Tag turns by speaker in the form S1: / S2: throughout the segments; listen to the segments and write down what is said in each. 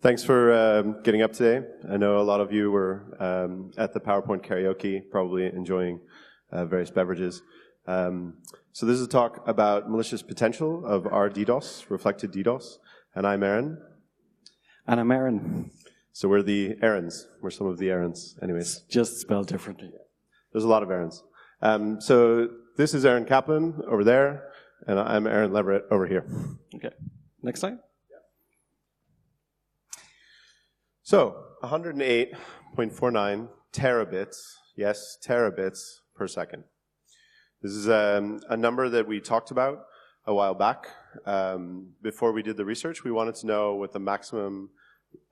S1: Thanks for getting up today. I know a lot of you were at the PowerPoint karaoke, probably enjoying various beverages. So this is a talk about malicious potential of rDDoS, reflected DDoS. And I'm Aaron.
S2: And I'm Aaron.
S1: So we're the Aarons. We're some of the Aarons, anyways.
S2: Just spelled differently.
S1: There's a lot of Aarons. So this is Aaron Kaplan over there, and I'm Aaron Leverett over here.
S2: Okay. Next slide.
S1: So 108.49 terabits, yes, terabits per second. This is a number that we talked about a while back. Before we did the research, we wanted to know what the maximum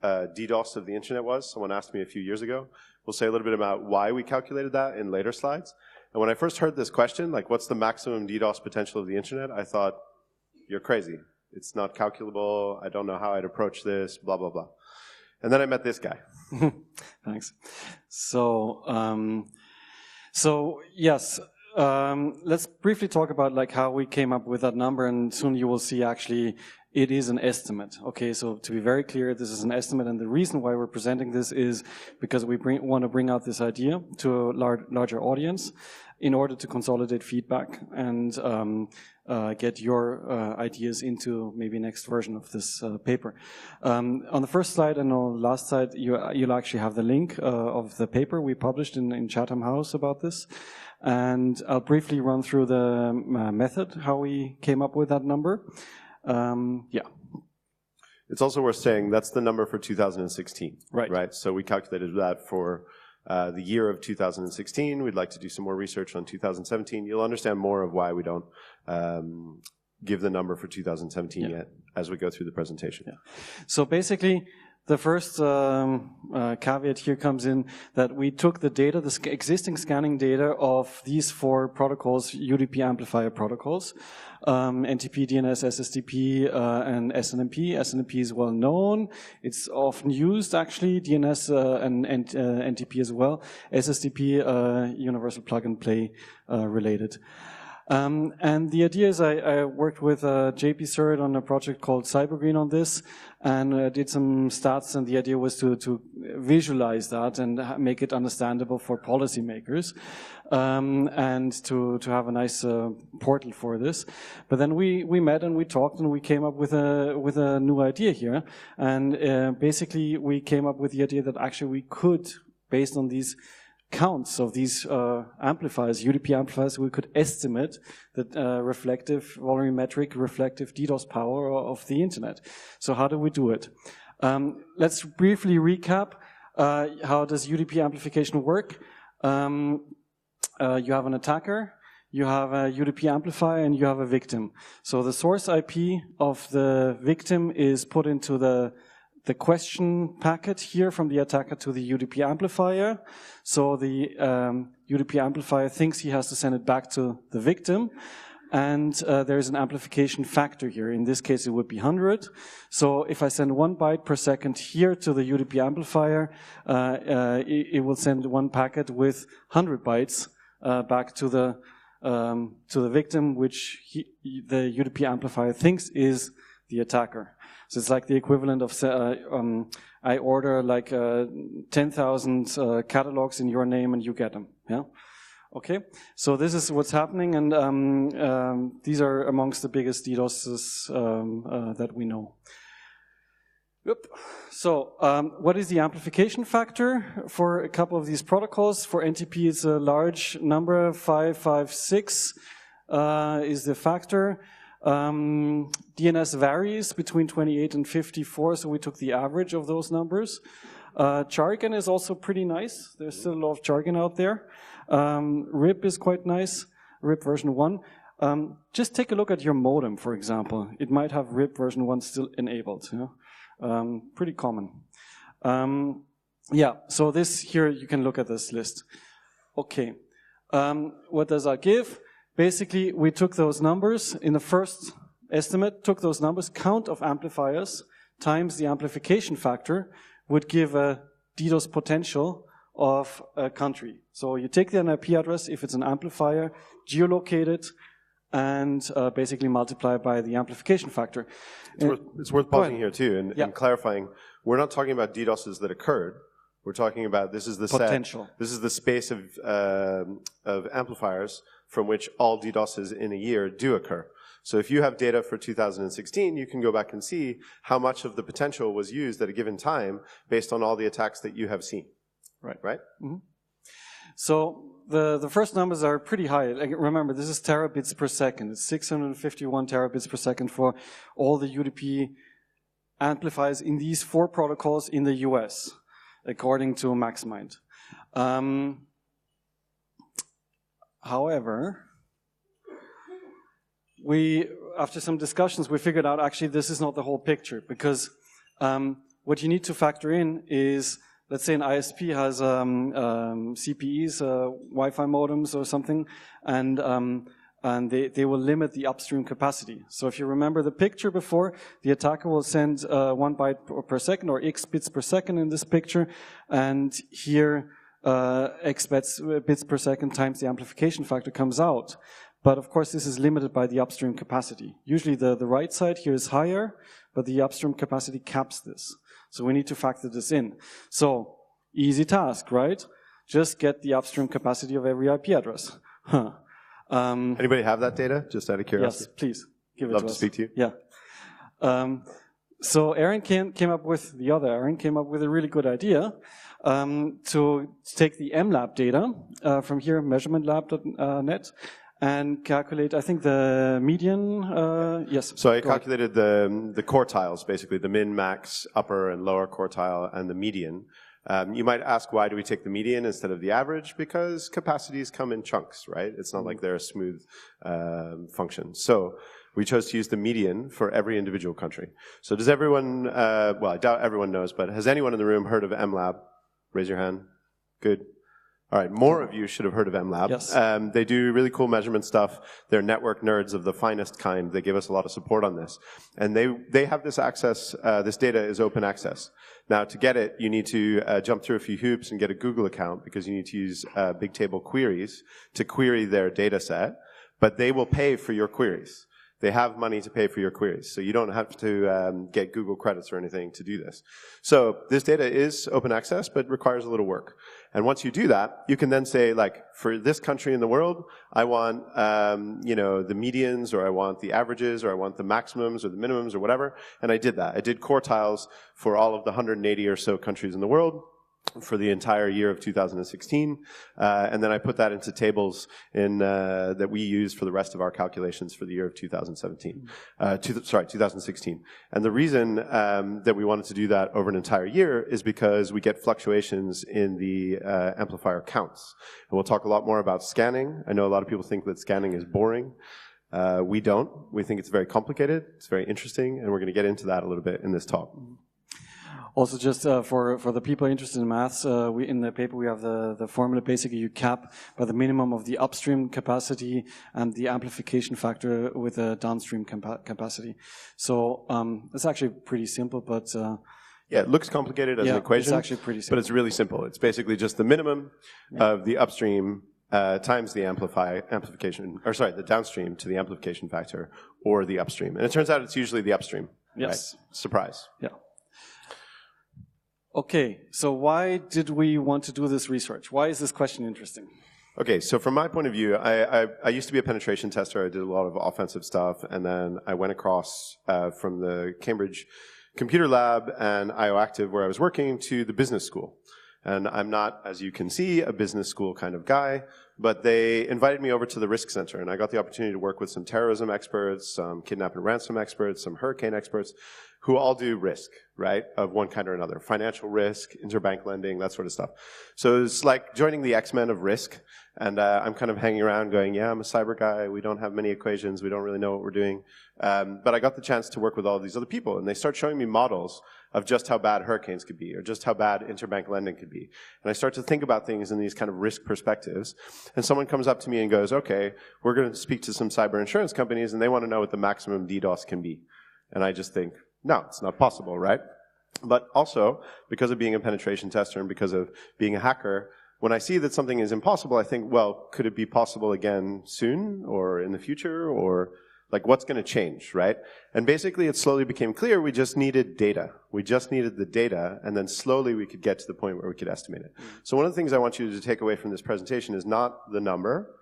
S1: DDoS of the internet was. Someone asked me a few years ago. We'll say a little bit about why we calculated that in later slides. And when I first heard this question, like what's the maximum DDoS potential of the internet, I thought, you're crazy. It's not calculable. I don't know how I'd approach this, blah, blah, blah. And then I met this guy.
S2: Thanks. So yes, let's briefly talk about like how we came up with that number, and soon you will see actually it is an estimate. Okay, so to be very clear, this is an estimate, and the reason why we're presenting this is because we want to bring out this idea to a larger audience in order to consolidate feedback and get your ideas into maybe next version of this paper. On the first slide and on the last slide, you'll actually have the link of the paper we published in Chatham House about this. And I'll briefly run through the method, how we came up with that number. Yeah.
S1: It's also worth saying that's the number for 2016.
S2: Right.
S1: So we calculated that for the year of 2016. We'd like to do some more research on 2017. You'll understand more of why we don't give the number for 2017 yet as we go through the presentation.
S2: Yeah. So basically, the first caveat here comes in that we took the data, the existing scanning data of these four protocols, UDP amplifier protocols, NTP, DNS, SSTP, and SNMP. SNMP is well known. It's often used, actually, DNS and NTP as well. SSTP, universal plug-and-play related. And the idea is I worked with JP Surratt on a project called Cybergreen on this, and did some stats, and the idea was to visualize that and make it understandable for policymakers, and to have a nice portal for this. But then we met and we talked and we came up with a new idea here, and basically we came up with the idea that actually we could, based on these counts of these amplifiers, UDP amplifiers, we could estimate the volumetric reflective DDoS power of the internet. So how do we do it? Let's briefly recap how does UDP amplification work. You have an attacker, you have a UDP amplifier, and you have a victim. So the source IP of the victim is put into the question packet here from the attacker to the UDP amplifier. So the UDP amplifier thinks he has to send it back to the victim. And there's an amplification factor here. In this case, it would be 100. So if I send 1 byte per second here to the UDP amplifier, it will send one packet with 100 bytes back to the victim, which the UDP amplifier thinks is the attacker. So it's like the equivalent of, I order like 10,000 catalogs in your name and you get them. Yeah. Okay. So this is what's happening, and these are amongst the biggest DDoSes that we know. Yep. So what is the amplification factor for a couple of these protocols? For NTP, it's a large number, 556 is the factor. DNS varies between 28 and 54, so we took the average of those numbers. Jargon is also pretty nice. There's still a lot of jargon out there. RIP is quite nice, RIP version 1. Just take a look at your modem, for example. It might have RIP version 1 still enabled. You know? Pretty common. Yeah, so this here, you can look at this list. Okay, what does that give? Basically, we took those numbers in the first estimate, took those numbers, count of amplifiers times the amplification factor would give a DDoS potential of a country. So you take the IP address, if it's an amplifier, geolocate it, and basically multiply by the amplification factor.
S1: It's worth pausing here too and clarifying. We're not talking about DDoSes that occurred. We're talking about this is the
S2: potential.
S1: This is the space of amplifiers from which all DDoSes in a year do occur. So if you have data for 2016, you can go back and see how much of the potential was used at a given time based on all the attacks that you have seen.
S2: Right.
S1: Right?
S2: Mm-hmm. So the first numbers are pretty high. Like, remember, this is terabits per second. It's 651 terabits per second for all the UDP amplifiers in these 4 protocols in the US, according to MaxMind. However, after some discussions, we figured out actually this is not the whole picture, because what you need to factor in is, let's say an ISP has CPEs, Wi-Fi modems or something, and they will limit the upstream capacity. So if you remember the picture before, the attacker will send 1 byte per second or X bits per second in this picture, and here X bits per second times the amplification factor comes out. But of course, this is limited by the upstream capacity. Usually the right side here is higher, but the upstream capacity caps this. So we need to factor this in. So, easy task, right? Just get the upstream capacity of every IP address. Huh.
S1: Anybody have that data, just out of curiosity?
S2: Yes, please. Give it
S1: Love
S2: to
S1: to
S2: us.
S1: speak to you.
S2: Yeah. So Aaron came up with a really good idea to take the MLab data from here, measurementlab.net, and calculate, I think, the median, yes.
S1: So I calculated the quartiles, basically, the min, max, upper, and lower quartile, and the median. You might ask, why do we take the median instead of the average? Because capacities come in chunks, right? It's not like they're a smooth function. So we chose to use the median for every individual country. So does everyone, well, I doubt everyone knows, but has anyone in the room heard of MLab? Raise your hand. Good. All right, more of you should have heard of MLab.
S2: Yes.
S1: They do really cool measurement stuff. They're network nerds of the finest kind. They give us a lot of support on this. And they have this access, this data is open access. Now, to get it, you need to jump through a few hoops and get a Google account, because you need to use big table queries to query their data set, but they will pay for your queries. They have money to pay for your queries, so you don't have to get Google credits or anything to do this. So this data is open access, but requires a little work. And once you do that, you can then say, like, for this country in the world, I want, the medians, or I want the averages, or I want the maximums or the minimums or whatever. And I did that. I did quartiles for all of the 180 or so countries in the world for the entire year of 2016, and then I put that into tables that we use for the rest of our calculations for the year of 2016. And the reason that we wanted to do that over an entire year is because we get fluctuations in the amplifier counts. And we'll talk a lot more about scanning. I know a lot of people think that scanning is boring. We don't. We think it's very complicated, it's very interesting, and we're going to get into that a little bit in this talk.
S2: Also, just for the people interested in maths, in the paper we have the formula. Basically, you cap by the minimum of the upstream capacity and the amplification factor with the downstream capacity. So it's actually pretty simple, but
S1: yeah, it looks complicated as an equation.
S2: It's actually pretty simple,
S1: but it's really simple. It's basically just the minimum of the upstream times the the downstream to the amplification factor, or the upstream. And it turns out it's usually the upstream.
S2: Yes.
S1: Right? Surprise.
S2: Yeah. Okay, so why did we want to do this research? Why is this question interesting?
S1: Okay, so from my point of view, I used to be a penetration tester. I did a lot of offensive stuff, and then I went across from the Cambridge Computer Lab and IOActive, where I was working, to the business school. And I'm not, as you can see, a business school kind of guy, but they invited me over to the Risk Center, and I got the opportunity to work with some terrorism experts, some kidnap and ransom experts, some hurricane experts, who all do risk, right, of one kind or another. Financial risk, interbank lending, that sort of stuff. So it's like joining the X-Men of risk, and I'm kind of hanging around going, yeah, I'm a cyber guy, we don't have many equations, we don't really know what we're doing. But I got the chance to work with all of these other people, and they start showing me models of just how bad hurricanes could be, or just how bad interbank lending could be. And I start to think about things in these kind of risk perspectives, and someone comes up to me and goes, okay, we're going to speak to some cyber insurance companies, and they want to know what the maximum DDoS can be. And I just think, no, it's not possible, right? But also, because of being a penetration tester and because of being a hacker, when I see that something is impossible, I think, well, could it be possible again soon or in the future, or like what's going to change, right? And basically it slowly became clear we just needed data. We just needed the data, and then slowly we could get to the point where we could estimate it. So one of the things I want you to take away from this presentation is not the number,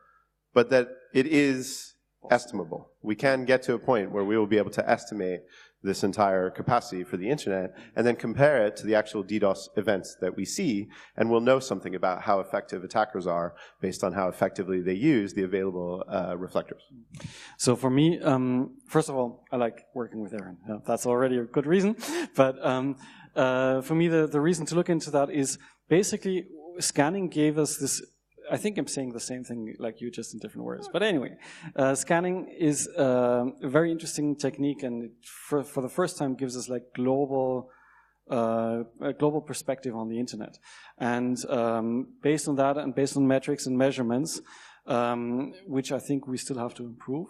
S1: but that it is estimable. We can get to a point where we will be able to estimate this entire capacity for the internet and then compare it to the actual DDoS events that we see, and we'll know something about how effective attackers are based on how effectively they use the available reflectors.
S2: So for me, first of all, I like working with Aaron. That's already a good reason. But for me, the reason to look into that is basically scanning gave us this. I think I'm saying the same thing like you, just in different words. But anyway, scanning is a very interesting technique, and for the first time gives us like a global perspective on the internet. And based on that, and based on metrics and measurements, which I think we still have to improve,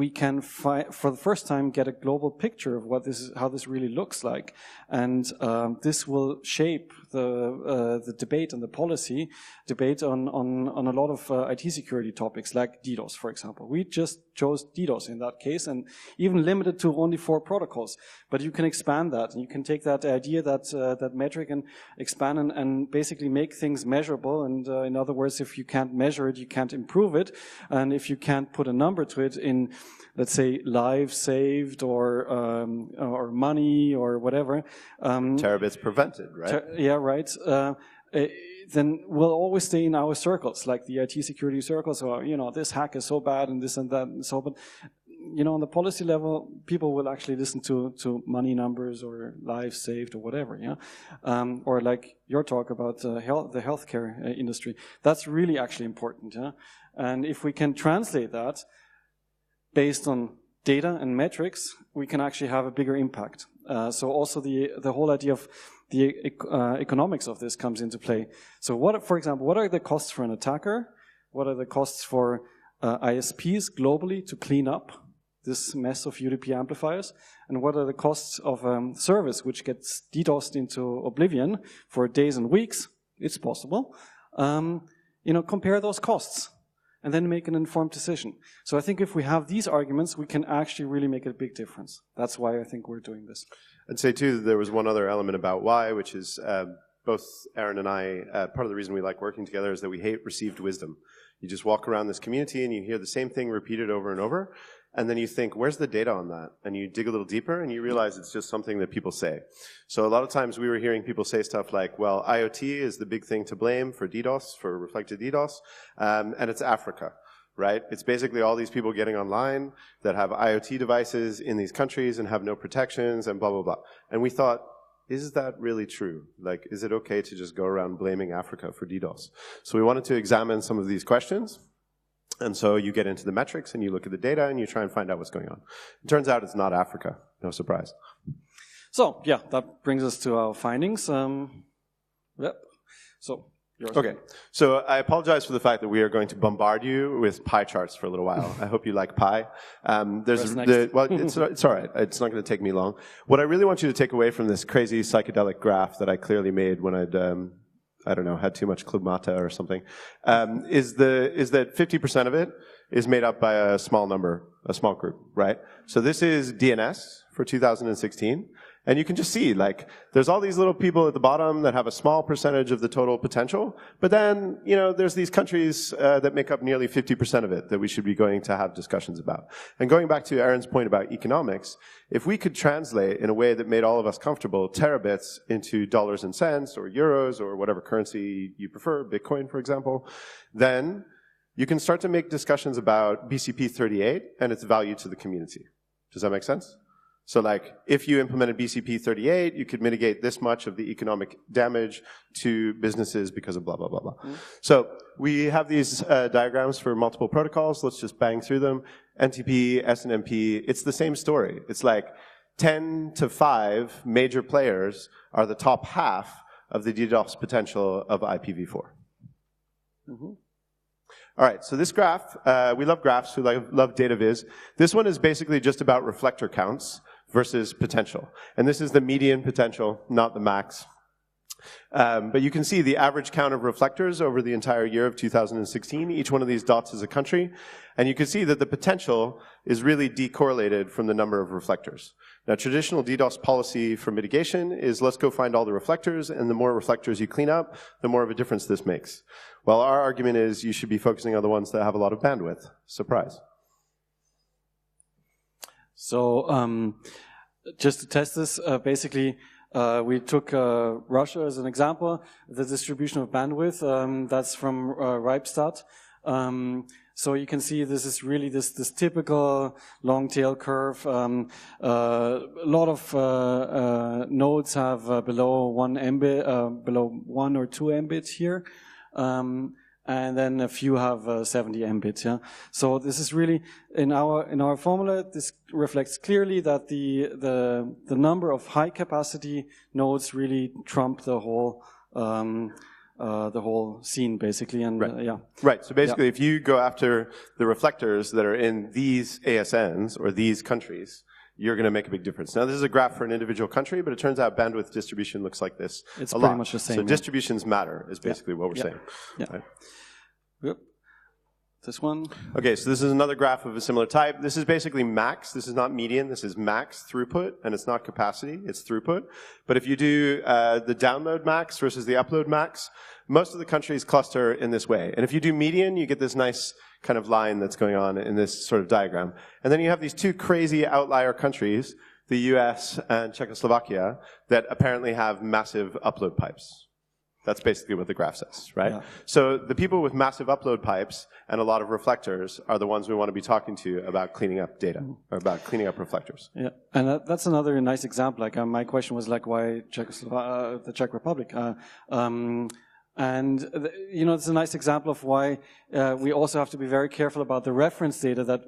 S2: we can for the first time get a global picture of what how this really looks like, and this will shape the debate and the policy debate on a lot of IT security topics like DDoS, for example. We just chose DDoS in that case, and even limited to only 4 protocols. But you can expand that, and you can take that idea, that metric, and expand and basically make things measurable. And in other words, if you can't measure it, you can't improve it, and if you can't put a number to it in, let's say, lives saved or money or whatever.
S1: Terabits prevented, right?
S2: Yeah, right. Then we'll always stay in our circles, like the IT security circles, or, this hack is so bad and this and that and so, but, on the policy level, people will actually listen to money numbers or lives saved or whatever, yeah? Or like your talk about the healthcare industry. That's really actually important, yeah? And if we can translate that based on data and metrics, we can actually have a bigger impact. So also the whole idea of the economics of this comes into play. So for example, what are the costs for an attacker? What are the costs for ISPs globally to clean up this mess of UDP amplifiers? And what are the costs of a service which gets DDoSed into oblivion for days and weeks? It's possible. Compare those costs and then make an informed decision. So I think if we have these arguments, we can actually really make a big difference. That's why I think we're doing this.
S1: I'd say, too, there was one other element about why, which is both Aaron and I, part of the reason we like working together is that we hate received wisdom. You just walk around this community and you hear the same thing repeated over and over, and then you think, where's the data on that? And you dig a little deeper and you realize it's just something that people say. So a lot of times we were hearing people say stuff like, well, IoT is the big thing to blame for DDoS, for reflected DDoS, and it's Africa. Right? It's basically all these people getting online that have IoT devices in these countries and have no protections and blah, blah, blah. And we thought, is that really true? Like, is it okay to just go around blaming Africa for DDoS? So we wanted to examine some of these questions. And so you get into the metrics and you look at the data and you try and find out what's going on. It turns out it's not Africa. No surprise.
S2: So, yeah, that brings us to our findings. Yep. So.
S1: Okay, so I apologize for the fact that we are going to bombard you with pie charts for a little while. I hope you like pie. It's all right. It's not going to take me long. What I really want you to take away from this crazy psychedelic graph that I clearly made when I'd, had too much Club Mate or something, is that 50% of it is made up by a small group, right? So this is DNS for 2016. And you can just see, like, there's all these little people at the bottom that have a small percentage of the total potential, but then, there's these countries that make up nearly 50% of it that we should be going to have discussions about. And going back to Aaron's point about economics, if we could translate in a way that made all of us comfortable terabits into dollars and cents or euros or whatever currency you prefer, Bitcoin, for example, then you can start to make discussions about BCP38 and its value to the community. Does that make sense? So like, if you implemented BCP38, you could mitigate this much of the economic damage to businesses because of blah, blah, blah, blah. Mm-hmm. So we have these diagrams for multiple protocols. Let's just bang through them. NTP, SNMP, it's the same story. It's like 10 to 5 major players are the top half of the DDoS potential of IPv4. Mm-hmm. All right, so this graph, we love graphs, we love data viz. This one is basically just about reflector counts versus potential. And this is the median potential, not the max. But you can see the average count of reflectors over the entire year of 2016. Each one of these dots is a country. And you can see that the potential is really decorrelated from the number of reflectors. Now, traditional DDoS policy for mitigation is let's go find all the reflectors, and the more reflectors you clean up, the more of a difference this makes. Well, our argument is you should be focusing on the ones that have a lot of bandwidth. Surprise.
S2: So just to test this, basically, we took Russia as an example, the distribution of bandwidth, that's from ripestat. So you can see this is really this typical long tail curve. A lot of nodes have below 1 Mbit, below 1 or 2 Mbits here. And then a few have 70 Mbits, yeah. So this is really, in our formula, this reflects clearly that the number of high capacity nodes really trump the whole scene, basically, and
S1: right.
S2: yeah.
S1: Right, so basically if you go after the reflectors that are in these ASNs, or these countries, you're going to make a big difference. Now, this is a graph for an individual country, but it turns out bandwidth distribution looks like this.
S2: It's
S1: a
S2: pretty
S1: lot.
S2: much the same.
S1: So distributions matter, is basically what we're saying.
S2: Yeah.
S1: Right?
S2: Yep. This one.
S1: Okay, so this is another graph of a similar type. This is basically max. This is not median. This is max throughput, and it's not capacity. It's throughput. But if you do the download max versus the upload max, most of the countries cluster in this way. And if you do median, you get this nice kind of line that's going on in this sort of diagram. And then you have these two crazy outlier countries, the US and Czechoslovakia, that apparently have massive upload pipes. That's basically what the graph says, right? Yeah. So the people with massive upload pipes and a lot of reflectors are the ones we want to be talking to about cleaning up data, or about cleaning up reflectors.
S2: Yeah, and that's another nice example. Like my question was like, why the Czech Republic? And you know, it's a nice example of why we also have to be very careful about the reference data that,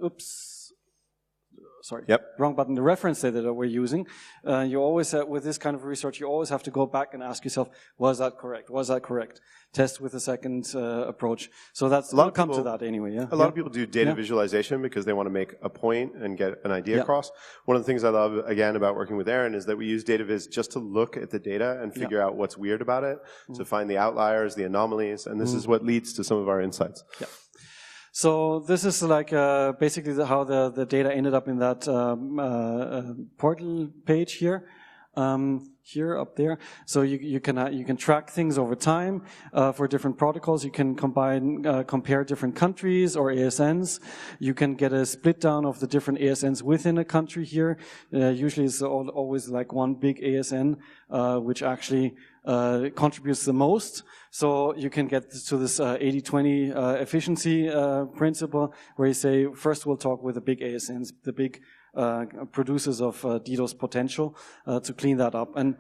S2: wrong button, the reference data that we're using. You always, with this kind of research, you always have to go back and ask yourself, was that correct? Was that correct? Test with a second approach. So that's, we'll come to that anyway, yeah?
S1: A lot of people do data visualization because they want to make a point and get an idea across. One of the things I love, again, about working with Aaron is that we use data viz just to look at the data and figure out what's weird about it, to find the outliers, the anomalies, and this is what leads to some of our insights.
S2: Yeah. So this is like basically how the data ended up in that portal page here. Here up there, so you can track things over time for different protocols. You can compare different countries or ASNs. You can get a split down of the different ASNs within a country here. Usually it's always like one big ASN which actually contributes the most. So you can get to this 80-20 efficiency principle, where you say first we'll talk with the big ASNs, the big producers of DDoS potential to clean that up. And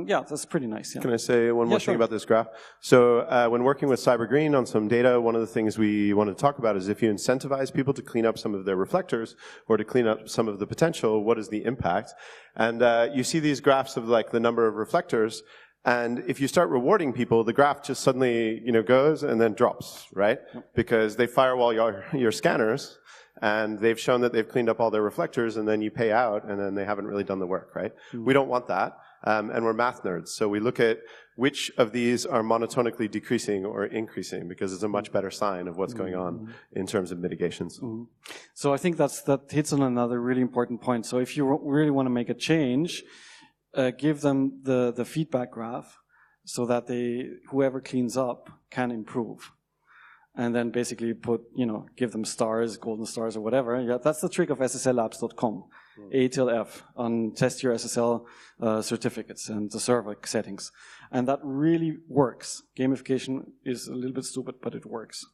S2: yeah, that's pretty nice. Yeah.
S1: Can I say one more thing about this graph? So when working with CyberGreen on some data, one of the things we wanted to talk about is if you incentivize people to clean up some of their reflectors or to clean up some of the potential, what is the impact? And you see these graphs of like the number of reflectors. And if you start rewarding people, the graph just suddenly, goes and then drops, right? Because they firewall your scanners, and they've shown that they've cleaned up all their reflectors, and then you pay out, and then they haven't really done the work, right? We don't want that, and we're math nerds, so we look at which of these are monotonically decreasing or increasing, because it's a much better sign of what's going on in terms of mitigations.
S2: So I think that hits on another really important point. So if you really want to make a change, give them the feedback graph so that whoever cleans up can improve. And then basically give them stars, golden stars or whatever. Yeah, that's the trick of SSLLabs.com. A till F on test your SSL certificates and the server settings. And that really works. Gamification is a little bit stupid, but it works.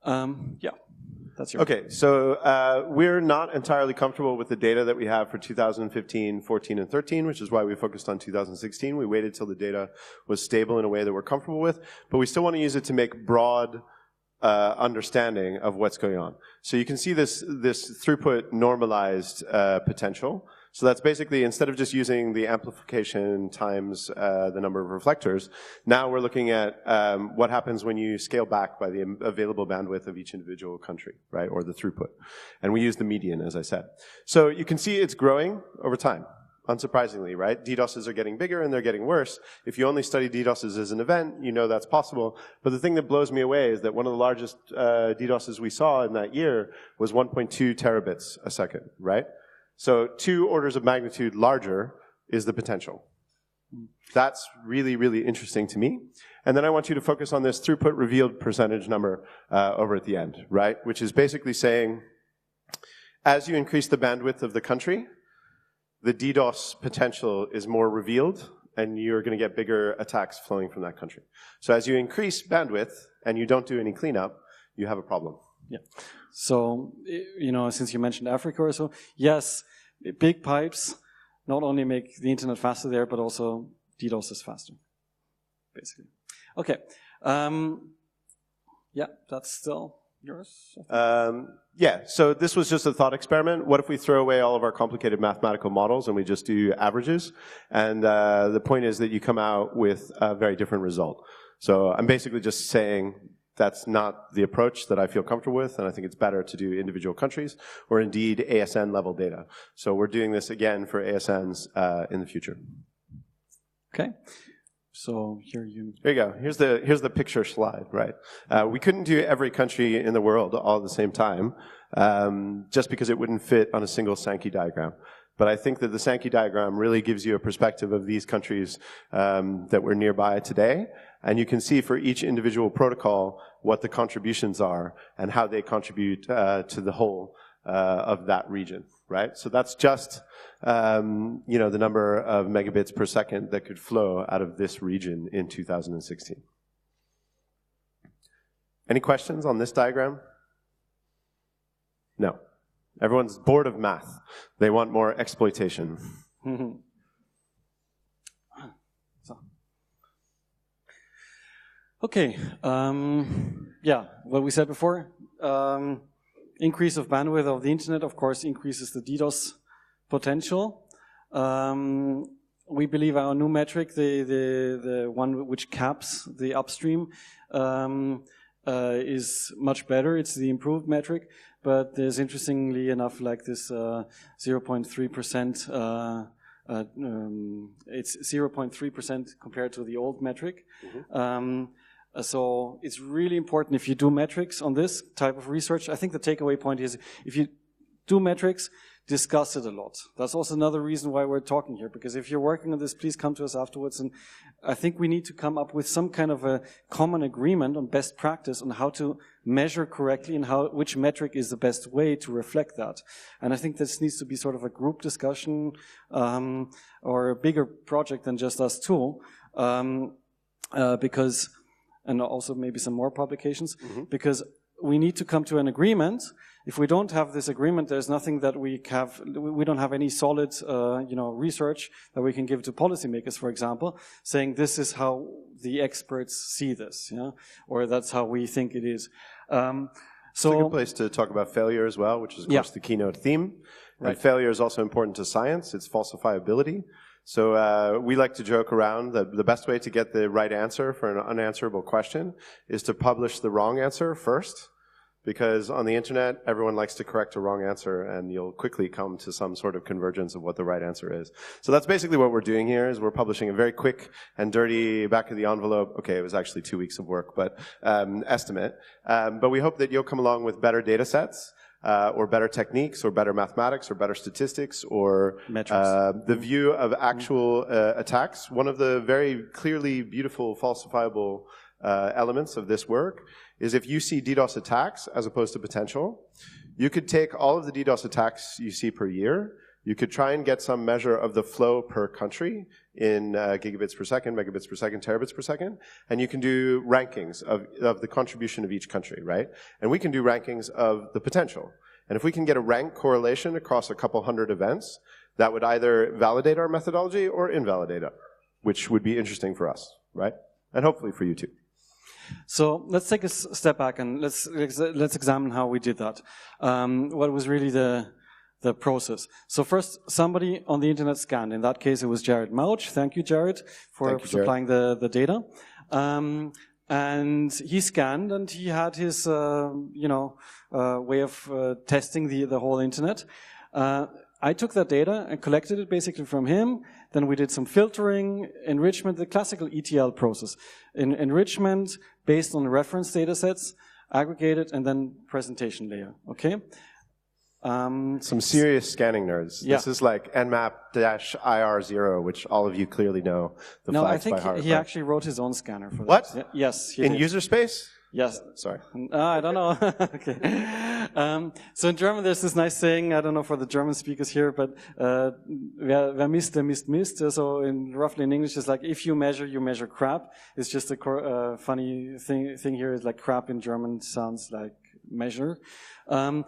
S2: Yeah. That's your
S1: okay, so we're not entirely comfortable with the data that we have for 2015, 14, and 13, which is why we focused on 2016. We waited till the data was stable in a way that we're comfortable with, but we still want to use it to make broad understanding of what's going on. So you can see this throughput normalized potential. So that's basically, instead of just using the amplification times the number of reflectors, now we're looking at what happens when you scale back by the available bandwidth of each individual country, right, or the throughput. And we use the median, as I said. So you can see it's growing over time. unsurprisingly, right? DDoSes are getting bigger and they're getting worse. If you only study DDoSes as an event, you know that's possible. But the thing that blows me away is that one of the largest DDoSes we saw in that year was 1.2 terabits a second, right? So 2 orders of magnitude larger is the potential. That's really, really interesting to me. And then I want you to focus on this throughput revealed percentage number over at the end, right? Which is basically saying, as you increase the bandwidth of the country, the DDoS potential is more revealed, and you're going to get bigger attacks flowing from that country. So as you increase bandwidth and you don't do any cleanup, you have a problem.
S2: Yeah. So, you know, since you mentioned Africa or so, yes, big pipes not only make the internet faster there, but also DDoS is faster, basically. Okay. Yeah, that's still yours?
S1: Yeah, so this was just a thought experiment. What if we throw away all of our complicated mathematical models and we just do averages? And the point is that you come out with a very different result. So I'm basically just saying that's not the approach that I feel comfortable with, and I think it's better to do individual countries or indeed ASN level data. So we're doing this again for ASNs in the future.
S2: Okay. So here you
S1: go. Here's the picture slide, right? We couldn't do every country in the world all at the same time, just because it wouldn't fit on a single Sankey diagram. But I think that the Sankey diagram really gives you a perspective of these countries that we're nearby today. And you can see for each individual protocol what the contributions are and how they contribute to the whole of that region, right? So that's just you know, the number of megabits per second that could flow out of this region in 2016. Any questions on this diagram? No. Everyone's bored of math. They want more exploitation.
S2: Okay. Yeah, what we said before. Increase of bandwidth of the internet, of course, increases the DDoS potential. We believe our new metric, the one which caps the upstream, is much better. It's the improved metric, but there's interestingly enough like this 0.3%. It's 0.3% compared to the old metric. So it's really important if you do metrics on this type of research. I think the takeaway point is if you do metrics, discuss it a lot. That's also another reason why we're talking here, because if you're working on this, please come to us afterwards. And I think we need to come up with some kind of a common agreement on best practice on how to measure correctly and which metric is the best way to reflect that. And I think this needs to be sort of a group discussion or a bigger project than just us two, because, and also maybe some more publications, because we need to come to an agreement. If we don't have this agreement, there's nothing that we don't have any solid, you know, research that we can give to policymakers, for example, saying this is how the experts see this, yeah, or that's how we think it is.
S1: It's a good place to talk about failure as well, which is, of course, the keynote theme. Right. And failure is also important to science. It's falsifiability. So we like to joke around that the best way to get the right answer for an unanswerable question is to publish the wrong answer first. Because on the internet, everyone likes to correct a wrong answer, and you'll quickly come to some sort of convergence of what the right answer is. So that's basically what we're doing here, is we're publishing a very quick and dirty back of the envelope, okay, it was actually 2 weeks of work, but estimate. But we hope that you'll come along with better data sets, or better techniques, or better mathematics, or better statistics, or the view of actual attacks. One of the very clearly beautiful falsifiable elements of this work is if you see DDoS attacks as opposed to potential, you could take all of the DDoS attacks you see per year, you could try and get some measure of the flow per country in gigabits per second, megabits per second, terabits per second, and you can do rankings of the contribution of each country, right? And we can do rankings of the potential. And if we can get a rank correlation across a couple hundred events, that would either validate our methodology or invalidate it, which would be interesting for us, right? And hopefully for you too.
S2: So let's take a step back and let's examine how we did that. What was really the process? So first, somebody on the internet scanned. In that case, it was Jared Mouch. Thank you, Jared, for supplying the data. And he scanned, and he had his way of testing the whole internet. I took that data and collected it basically from him. Then we did some filtering, enrichment, the classical ETL process. Enrichment based on reference data sets, aggregated, and then presentation layer, okay?
S1: Some serious scanning nerds.
S2: Yeah.
S1: This is like nmap-IR0, which all of you clearly know the
S2: no,
S1: flags
S2: I think
S1: by heart.
S2: he actually wrote his own scanner for
S1: what?
S2: this. Yeah, yes.
S1: In user space?
S2: Yes.
S1: Sorry.
S2: I don't know. Okay. So in German, there's this nice saying, I don't know for the German speakers here, but wer misst, der misst. So roughly in English, it's like, if you measure crap. It's just a funny thing here is like crap in German sounds like measure. I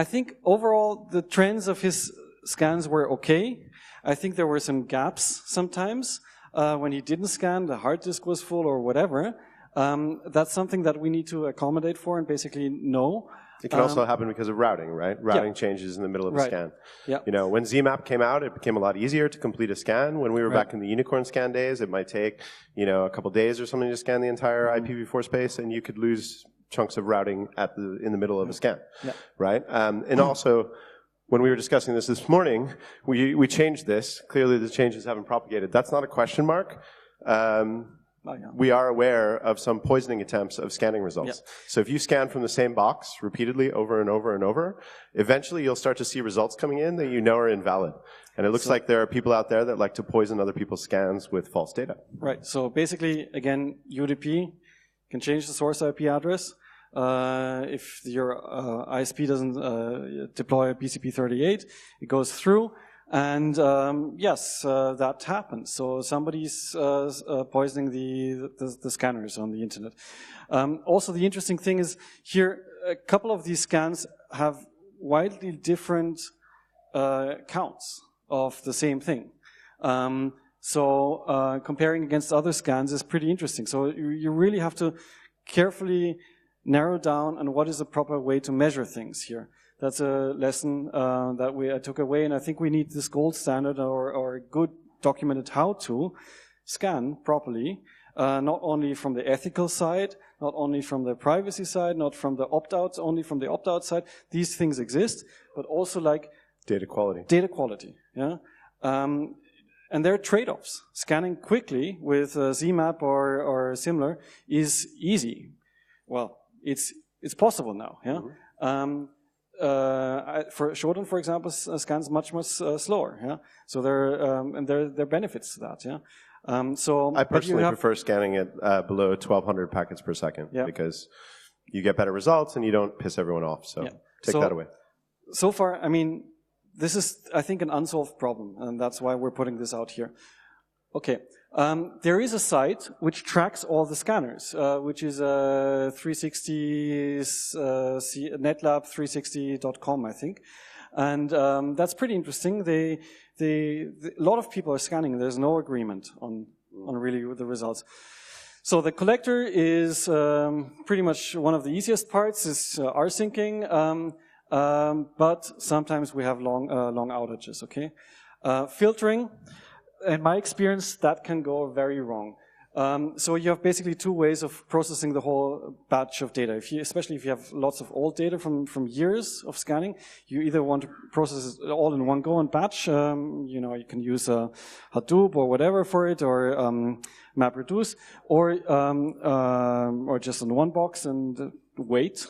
S2: think overall the trends of his scans were okay. I think there were some gaps sometimes. When he didn't scan, the hard disk was full or whatever. That's something that we need to accommodate for and basically know.
S1: It can also happen because of routing, right? Routing changes in the middle of a scan.
S2: Yeah.
S1: You know, when ZMAP came out, it became a lot easier to complete a scan. When we were back in the unicorn scan days, it might take, you know, a couple days or something to scan the entire IPv4 space, and you could lose chunks of routing in the middle of a scan, right? And also, when we were discussing this morning, we changed this. Clearly, the changes haven't propagated. That's not a question mark. We are aware of some poisoning attempts of scanning results. So if you scan from the same box repeatedly over and over and over, eventually you'll start to see results coming in that you know are invalid. And it looks like there are people out there that like to poison other people's scans with false data. Right.
S2: So basically, again, UDP can change the source IP address. If your ISP doesn't deploy BCP38, it goes through. And yes, that happens. So somebody's poisoning the scanners on the internet. Also, the interesting thing is here, a couple of these scans have widely different counts of the same thing. Comparing against other scans is pretty interesting. So you really have to carefully narrow down on what is the proper way to measure things here. That's a lesson that I took away, and I think we need this gold standard or a good documented how to scan properly, not only from the ethical side, not only from the privacy side, not from the opt-outs, only from the opt-out side. These things exist, but also like
S1: data quality.
S2: Data quality, yeah. And there are trade-offs. Scanning quickly with ZMAP or similar is easy. Well, it's possible now, yeah. Mm-hmm. For Shodan, for example, scans much slower. Yeah, so there are benefits to that. Yeah,
S1: I personally prefer scanning at below 1,200 packets per second because you get better results and you don't piss everyone off. So take that away.
S2: So far, I mean, this is I think an unsolved problem, and that's why we're putting this out here. Okay. There is a site which tracks all the scanners, which is 360 netlab360.com, I think, and that's pretty interesting. A lot of people are scanning. There's no agreement on really the results. So the collector is pretty much one of the easiest parts. Is rsyncing, but sometimes we have long outages. Okay, filtering. In my experience, that can go very wrong. So you have basically two ways of processing the whole batch of data. Especially if you have lots of old data from years of scanning, you either want to process it all in one go and batch. You know, you can use Hadoop or whatever for it, or MapReduce, or just in one box and wait,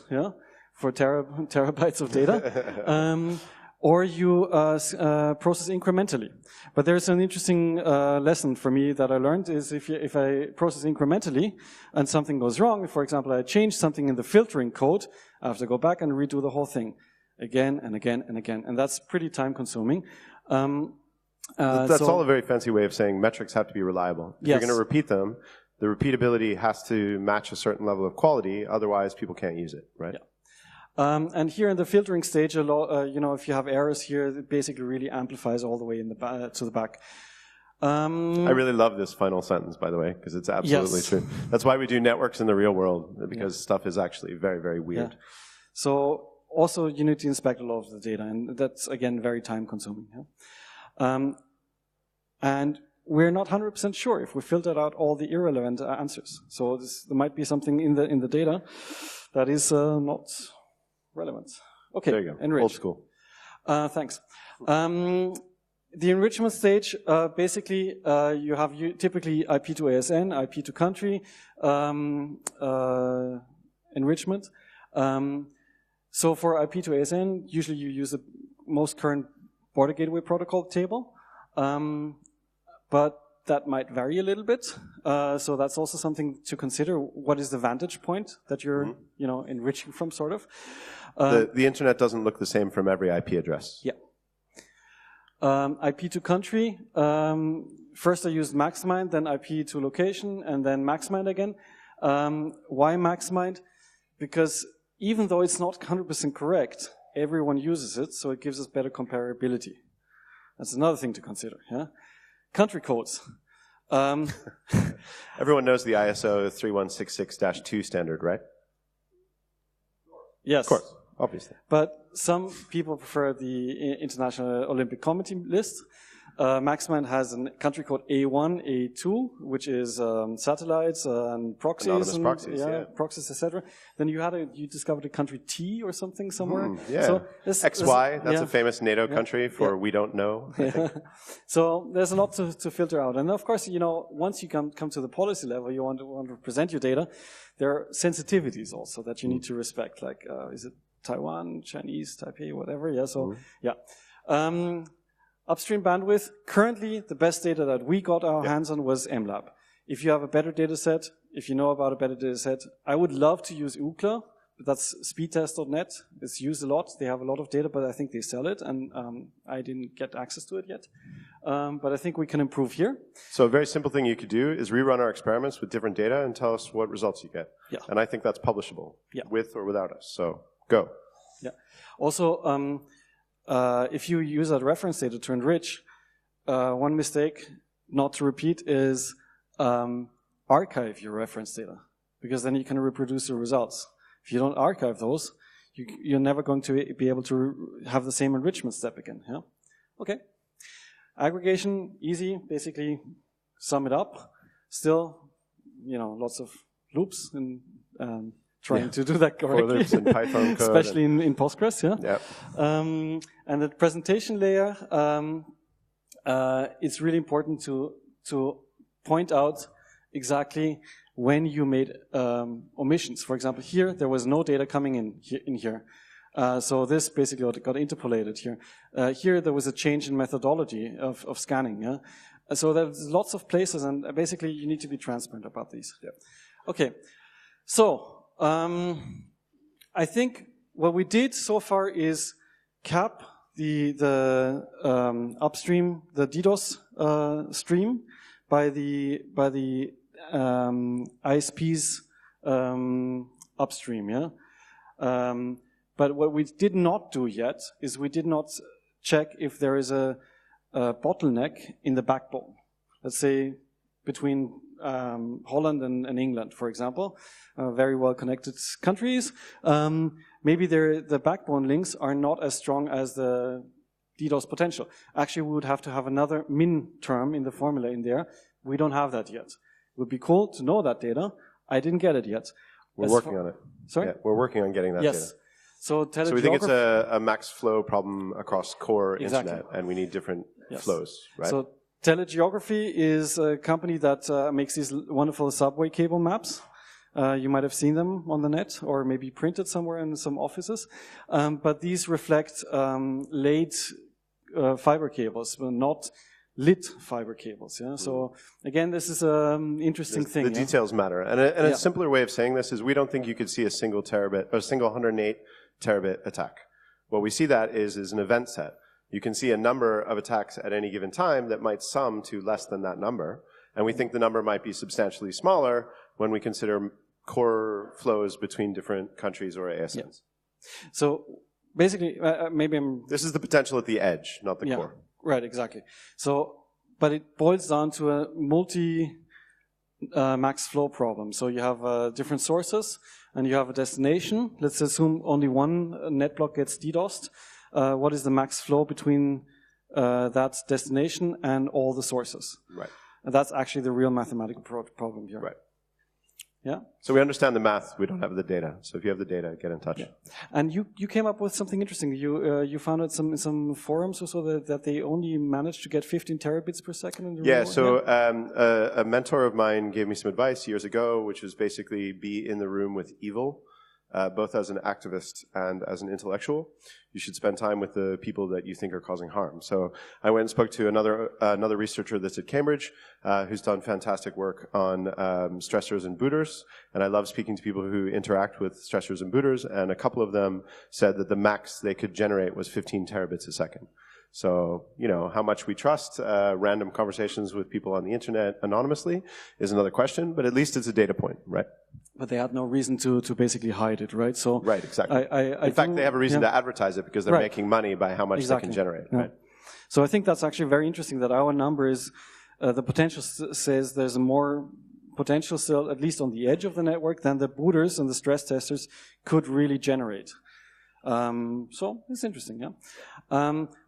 S2: for terabytes of data. Or you process incrementally. But there's an interesting lesson for me that I learned is if I process incrementally and something goes wrong, for example, I change something in the filtering code, I have to go back and redo the whole thing again and again and again. And that's pretty time consuming.
S1: That's all a very fancy way of saying metrics have to be reliable. If you're going to repeat them, the repeatability has to match a certain level of quality, otherwise people can't use it, right?
S2: Yeah. And here in the filtering stage, a lot, you know, if you have errors here, it basically really amplifies all the way in to the back.
S1: I really love this final sentence, by the way, because it's absolutely true. That's why we do networks in the real world, because stuff is actually very, very weird.
S2: Yeah. So also you need to inspect a lot of the data, and that's, again, very time consuming. Yeah? And we're not 100% sure if we filtered out all the irrelevant answers. So there might be something in the data that is not relevant. Okay,
S1: there you go.
S2: enrich.
S1: Old school.
S2: Thanks. The enrichment stage, basically, you have typically IP to ASN, IP to country enrichment. So for IP to ASN, usually you use the most current border gateway protocol table, but that might vary a little bit. So that's also something to consider. What is the vantage point that you're, enriching from, sort of?
S1: The internet doesn't look the same from every IP address.
S2: Yeah. IP to country. First I used maxmind, then IP to location, and then maxmind again. Why maxmind? Because even though it's not 100% correct, everyone uses it, so it gives us better comparability. That's another thing to consider. Yeah. Country codes.
S1: Everyone knows the ISO 3166-2 standard, right?
S2: Yes.
S1: Of course, obviously.
S2: But some people prefer the International Olympic Committee list. Maxmind has a country code A1, A2, which is satellites and proxies.
S1: Anonymous proxies, yeah.
S2: Proxies, etc. Then you discovered a country T or something somewhere.
S1: Yeah.
S2: So
S1: XY, that's a famous NATO country for we don't know. I think.
S2: So there's a lot to filter out. And of course, once you come to the policy level, you want to present your data. There are sensitivities also that you need to respect, like, is it Taiwan, Chinese, Taipei, whatever. Yeah, so, upstream bandwidth, currently the best data that we got our hands on was MLab. If you have a better data set, if you know about a better data set, I would love to use Ookla, but that's speedtest.net. It's used a lot. They have a lot of data, but I think they sell it, and I didn't get access to it yet. But I think we can improve here.
S1: So a very simple thing you could do is rerun our experiments with different data and tell us what results you get. Yeah. And I think that's publishable, with or without us. So go.
S2: Yeah. Also, if you use that reference data to enrich, one mistake not to repeat is archive your reference data, because then you can reproduce the results. If you don't archive those, you're never going to be able to have the same enrichment step again. Yeah. Okay. Aggregation, easy. Basically, sum it up. Still, lots of loops and trying to do that correctly.
S1: For loops in Python code.
S2: Especially in Postgres, yeah. And the presentation layer, it's really important to point out exactly when you made omissions. For example, here there was no data coming in here. So this basically got interpolated here. Here there was a change in methodology of scanning. Yeah? So there's lots of places, and basically you need to be transparent about these. Yeah. Okay, so I think what we did so far is cap the upstream, the DDoS stream by the ISP's upstream. Yeah. But what we did not do yet is we did not check if there is a bottleneck in the backbone. Let's say between Holland and England, for example, very well connected countries. Maybe the backbone links are not as strong as the DDoS potential. Actually, we would have to have another min term in the formula in there. We don't have that yet. It would be cool to know that data. I didn't get it yet.
S1: We're working on it.
S2: Sorry?
S1: Yeah, we're working on getting that data.
S2: So
S1: we think it's a max flow problem across core internet, and we need different flows, right?
S2: So telegeography is a company that makes these wonderful subway cable maps. You might have seen them on the net or maybe printed somewhere in some offices. But these reflect laid fiber cables, but not lit fiber cables. Yeah. So again, this is an interesting thing.
S1: The details matter, and a simpler way of saying this is we don't think you could see a single terabit or a single 108 terabit attack. What we see that is an event set. You can see a number of attacks at any given time that might sum to less than that number, and we think the number might be substantially smaller when we consider core flows between different countries or ASNs. Yeah.
S2: So basically, maybe
S1: This is the potential at the edge, not the core.
S2: Right, exactly. So, but it boils down to a max flow problem. So you have different sources, and you have a destination. Let's assume only one net block gets DDoSed. What is the max flow between that destination and all the sources?
S1: Right.
S2: And that's actually the real mathematical problem here.
S1: Right.
S2: Yeah.
S1: So we understand the math, we don't have the data. So if you have the data, get in touch.
S2: Yeah. And you came up with something interesting. You found out some forums or so that they only managed to get 15 terabits per second in the
S1: Yeah,
S2: real world?
S1: so a mentor of mine gave me some advice years ago, which was basically be in the room with evil, both as an activist and as an intellectual. You should spend time with the people that you think are causing harm. So I went and spoke to another researcher that's at Cambridge, who's done fantastic work on stressors and booters. And I love speaking to people who interact with stressors and booters. And a couple of them said that the max they could generate was 15 terabits a second. So, you know, how much we trust random conversations with people on the internet anonymously is another question, but at least it's a data point, right?
S2: But they had no reason to basically hide it, right? So
S1: right, exactly. In fact, they have a reason to advertise it because they're making money by how much they can generate, right?
S2: So I think that's actually very interesting that our number is, the potential says there's more potential still, at least on the edge of the network, than the booters and the stress testers could really generate. So it's interesting, yeah.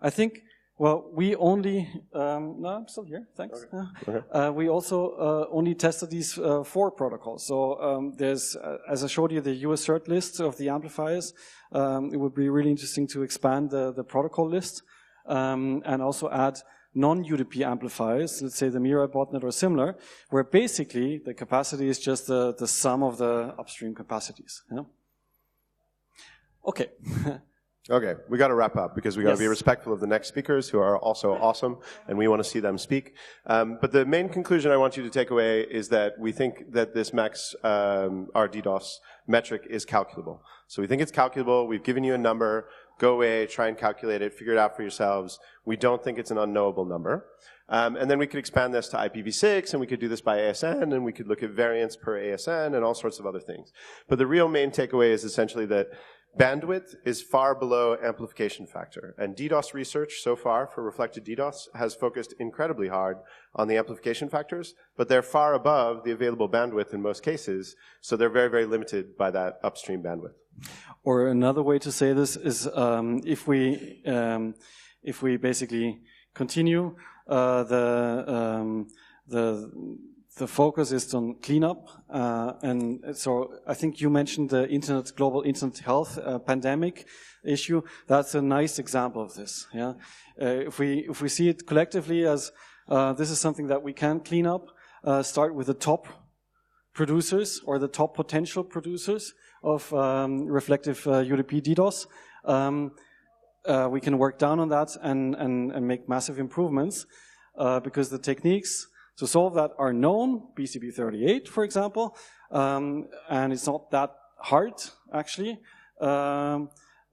S2: I think, well, we only, no, I'm still here, thanks. Okay. We also only tested these 4 protocols. So there's, as I showed you, the US cert list of the amplifiers. It would be really interesting to expand the protocol list and also add non-UDP amplifiers, let's say the Mirai botnet or similar, where basically the capacity is just the sum of the upstream capacities. Yeah? Okay.
S1: Okay, we got to wrap up because we got to be respectful of the next speakers who are also awesome, and we want to see them speak. But the main conclusion I want you to take away is that we think that this max rDDoS metric is calculable. So we think it's calculable. We've given you a number. Go away, try and calculate it, figure it out for yourselves. We don't think it's an unknowable number. And then we could expand this to IPv6, and we could do this by ASN, and we could look at variance per ASN and all sorts of other things. But the real main takeaway is essentially that bandwidth is far below amplification factor. And DDoS research so far for reflected DDoS has focused incredibly hard on the amplification factors, but they're far above the available bandwidth in most cases, so they're very, very limited by that upstream bandwidth.
S2: Or another way to say this is if we basically continue the focus is on cleanup, and so I think you mentioned the global internet health pandemic issue. That's a nice example of this. Yeah, if we see it collectively as this is something that we can clean up, start with the top producers or the top potential producers of reflective UDP DDoS. We can work down on that and make massive improvements because the techniques to solve that are known, BCP38, for example, and it's not that hard, actually.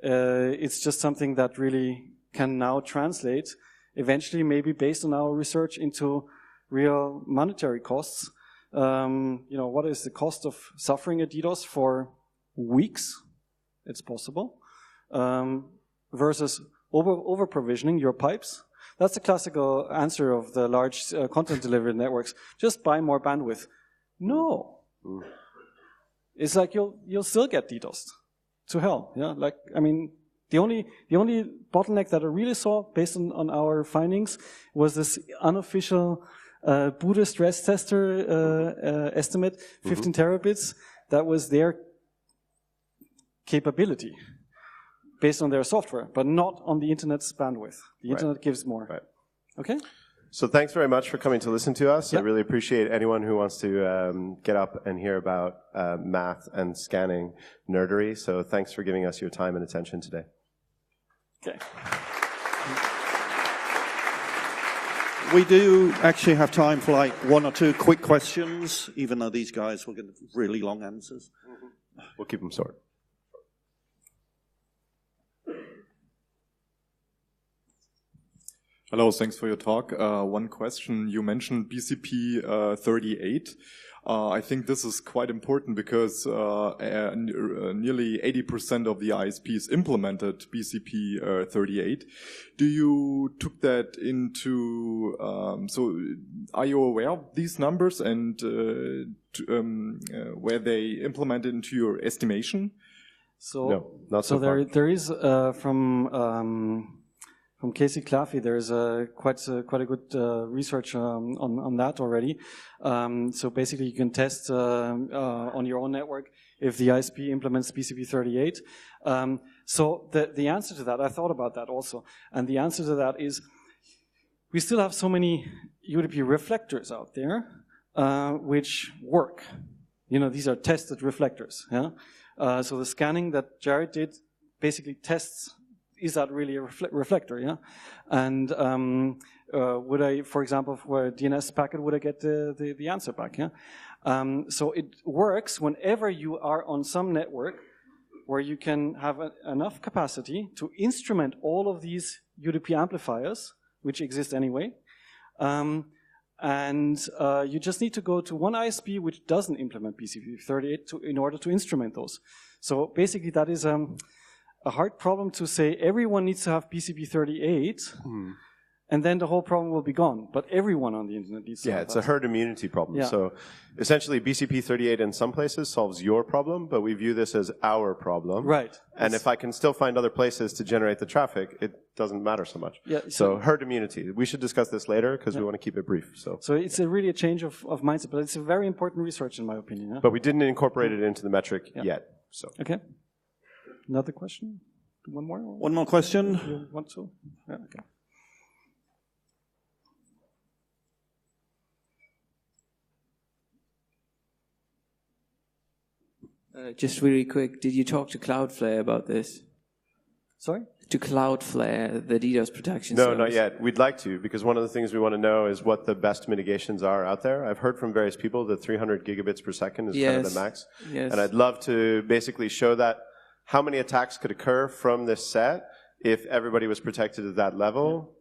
S2: It's just something that really can now translate, eventually, maybe based on our research, into real monetary costs. You know, what is the cost of suffering a DDoS for weeks? It's possible. Versus over-provisioning your pipes. That's the classical answer of the large content delivery networks. Just buy more bandwidth. No. It's like you'll still get DDoSed to hell. Yeah, like, I mean, the only bottleneck that I really saw based on our findings was this unofficial Buddha stress tester estimate, 15 terabits. That was their capability based on their software, but not on the internet's bandwidth. The internet gives more. Right. Okay?
S1: So thanks very much for coming to listen to us. Yep. I really appreciate anyone who wants to get up and hear about math and scanning nerdery. So thanks for giving us your time and attention today.
S2: Okay.
S3: We do actually have time for like 1 or 2 quick questions, even though these guys will get really long answers.
S1: We'll keep them short.
S4: Hello, thanks for your talk. One question, you mentioned BCP38. I think this is quite important because nearly 80% of the ISPs implemented BCP38. Do you took that into, so are you aware of these numbers and where they implemented into your estimation?
S2: So,
S1: no, not so far.
S2: There is from Casey Claffey. There's quite a good research on that already. So basically, you can test on your own network if the ISP implements BCP38. So the answer to that, I thought about that also, and the answer to that is we still have so many UDP reflectors out there which work. You know, these are tested reflectors. Yeah. So the scanning that Jared did basically tests, is that really a reflector? Yeah. And would I, for example, for a DNS packet, would I get the answer back? Yeah. So it works whenever you are on some network where you can have enough capacity to instrument all of these UDP amplifiers, which exist anyway. And you just need to go to one ISP which doesn't implement BCP38 in order to instrument those. So basically that is a hard problem to say everyone needs to have BCP38, and then the whole problem will be gone. But everyone on the internet needs to have
S1: it's a herd immunity problem.
S2: Yeah.
S1: So essentially BCP38 in some places solves your problem, but we view this as our problem.
S2: Right.
S1: And if I can still find other places to generate the traffic, it doesn't matter so much.
S2: Yeah,
S1: so herd immunity. We should discuss this later because we want to keep it brief. So
S2: it's really a change of mindset, but it's a very important research in my opinion. Yeah?
S1: But we didn't incorporate it into the metric yet. So
S2: okay. Another question? One more?
S3: One more question?
S2: You want to? Yeah, okay.
S5: Just really quick, did you talk to Cloudflare about this?
S2: Sorry?
S5: To Cloudflare, the DDoS protection
S1: No,
S5: service.
S1: not yet. We'd like to, because one of the things we want to know is what the best mitigations are out there. I've heard from various people that 300 gigabits per second is kind of the max.
S5: Yes.
S1: And I'd love to basically show that how many attacks could occur from this set if everybody was protected at that level.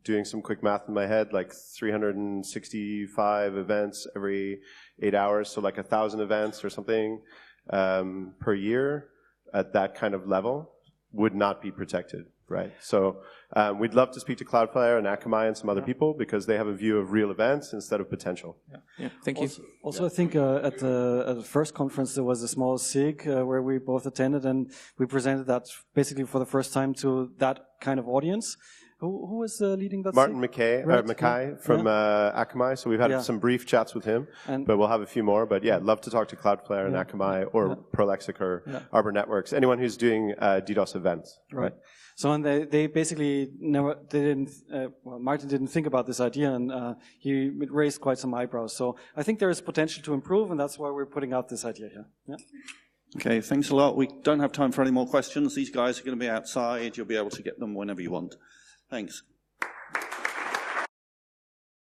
S1: Doing some quick math in my head, like 365 events every 8 hours, so like 1,000 events or something per year at that kind of level would not be protected, right? So we'd love to speak to Cloudflare and Akamai and some other people because they have a view of real events instead of potential.
S5: Yeah. Thank you.
S2: Also, I think at the first conference there was a small SIG where we both attended, and we presented that basically for the first time to that kind of audience. Who was leading that?
S1: Martin
S2: SIG?
S1: Mackay from Akamai. So we've had some brief chats with him, but we'll have a few more. But love to talk to Cloudflare and Akamai or Prolexic or Arbor Networks, anyone who's doing DDoS events.
S2: Right. So and they basically Martin didn't think about this idea, and he raised quite some eyebrows. So I think there is potential to improve, and that's why we're putting out this idea here. Yeah.
S3: Okay, thanks a lot. We don't have time for any more questions. These guys are going to be outside. You'll be able to get them whenever you want. Thanks.